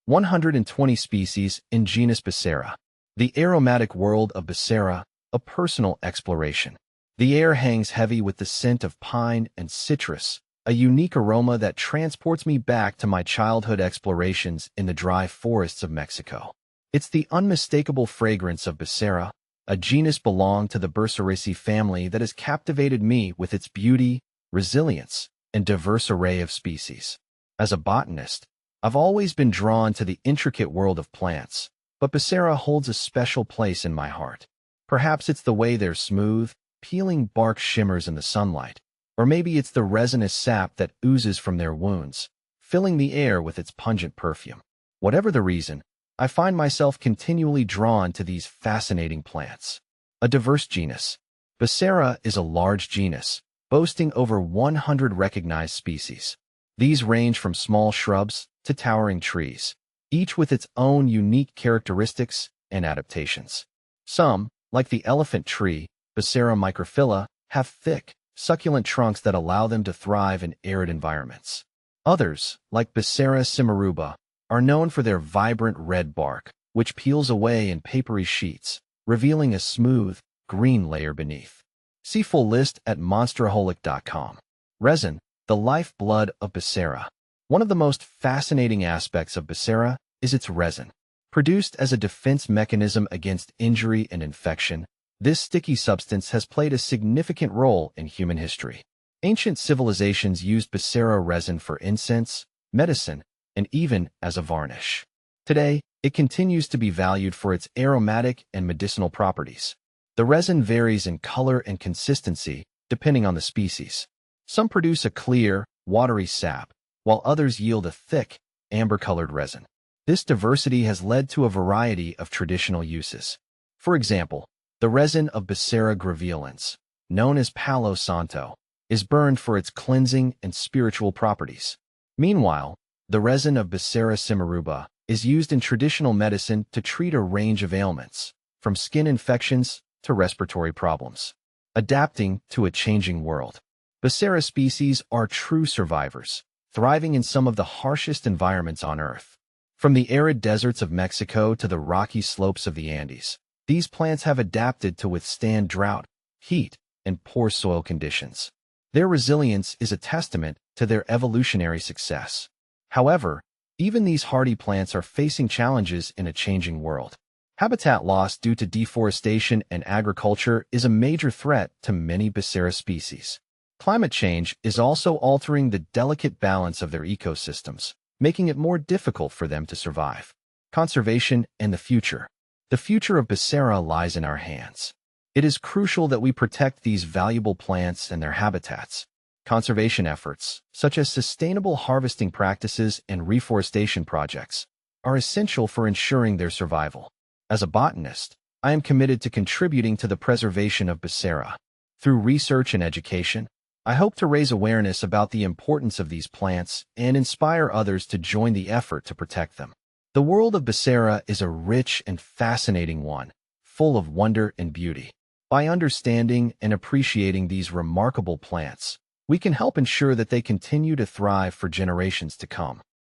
120 species in genus Bursera. The aromatic world of Bursera, a personal exploration. The air hangs heavy with the scent of pine and citrus, a unique aroma that transports me back to my childhood explorations in the dry forests of Mexico. It's the unmistakable fragrance of Bursera, a genus belonging to the Burseraceae family that has captivated me with its beauty, resilience, and diverse array of species. As a botanist, I've always been drawn to the intricate world of plants, but Bursera holds a special place in my heart. Perhaps it's the way their smooth, peeling bark shimmers in the sunlight, or maybe it's the resinous sap that oozes from their wounds, filling the air with its pungent perfume. Whatever the reason, I find myself continually drawn to these fascinating plants. A diverse genus. Bursera is a large genus, boasting over 100 recognized species. These range from small shrubs to towering trees, each with its own unique characteristics and adaptations. Some, like the elephant tree, Bursera microphylla, have thick, succulent trunks that allow them to thrive in arid environments. Others, like Bursera cimaruba, are known for their vibrant red bark, which peels away in papery sheets, revealing a smooth, green layer beneath. See full list at monsteraholic.com. Resin, the lifeblood of Bursera. One of the most fascinating aspects of Bursera is its resin. Produced as a defense mechanism against injury and infection, this sticky substance has played a significant role in human history. Ancient civilizations used Bursera resin for incense, medicine, and even as a varnish. Today, it continues to be valued for its aromatic and medicinal properties. The resin varies in color and consistency depending on the species. Some produce a clear, watery sap, while others yield a thick, amber-colored resin. This diversity has led to a variety of traditional uses. For example, the resin of Bursera graveolens, known as Palo Santo, is burned for its cleansing and spiritual properties. Meanwhile, the resin of Bursera cimaruba is used in traditional medicine to treat a range of ailments, from skin infections to respiratory problems. Adapting to a changing world. Bursera species are true survivors, thriving in some of the harshest environments on Earth. From the arid deserts of Mexico to the rocky slopes of the Andes, these plants have adapted to withstand drought, heat, and poor soil conditions. Their resilience is a testament to their evolutionary success. However, even these hardy plants are facing challenges in a changing world. Habitat loss due to deforestation and agriculture is a major threat to many Bursera species. Climate change is also altering the delicate balance of their ecosystems, making it more difficult for them to survive. Conservation and the future. The future of Bursera lies in our hands. It is crucial that we protect these valuable plants and their habitats. Conservation efforts, such as sustainable harvesting practices and reforestation projects, are essential for ensuring their survival. As a botanist, I am committed to contributing to the preservation of Bursera. Through research and education, I hope to raise awareness about the importance of these plants and inspire others to join the effort to protect them. The world of Bursera is a rich and fascinating one, full of wonder and beauty. By understanding and appreciating these remarkable plants, we can help ensure that they continue to thrive for generations to come.